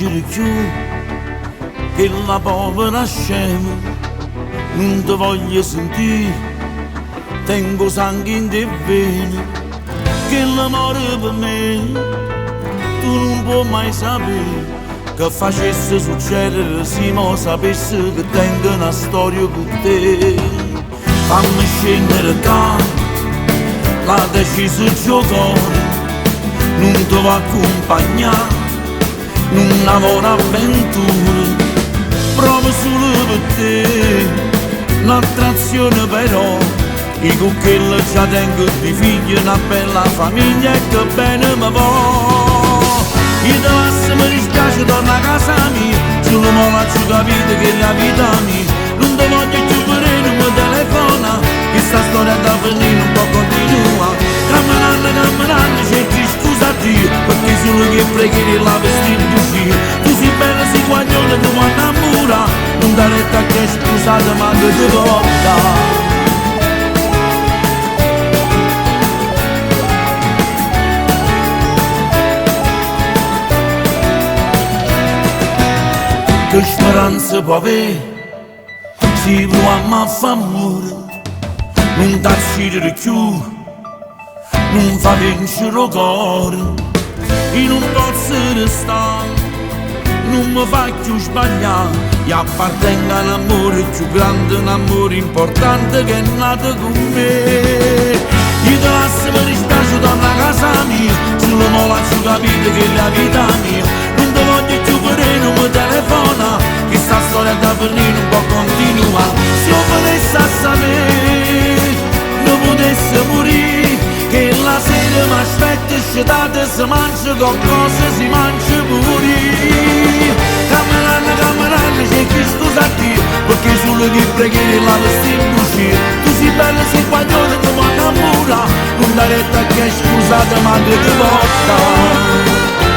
vincere più che la povera scema, non ti voglio sentire, tengo sangue in te vene, che l'amore per me tu non puoi mai sapere, che facesse succedere se non sapessi che tengo una storia con te. Fammi scendere qua, la deciso giocare, non ti va accompagnare, non lavora avventure, proprio solo per te, un'attrazione però, dico che già tengo di figli, una bella famiglia e che bene mi va. Io te lascio, mi dispiace, torna a casa mia, solo mo l'ho capito che la vita mia, non ti voglio più vedere, non mi telefona, che sta storia da finire non può continuare. Camminando, cerchi scusa a Dio, perché solo che preghi la vestire di uscire. Tu sei bella, sei guaglione, tu mi innamora, non dare retta che scusate ma che ti porta. Che speranza può avere, si proviamo a fare amore, non t'accidere più, non fa vincere il cuore, io non posso restare, non mi fa più sbagliare, gli appartenga un amore più grande, un amore importante che è nato con me. Io te lascio, mi dispiace, torna a casa mia, solo mo lascio capire che la vita mia, non ti voglio più vedere, non mi telefona, che sta storia da finire non può continuare. Se io potessi a sapere, non potessi morire, che la sera mi aspetta e scetate si mangia qualcosa, si mangia pure. Camminando, cerchi scusa a Dio, perché solo che preghi la vestire uscire. Tu sei bella, sei guaglione, tu mi innamora, non dare retta che scusate ma che ti porta.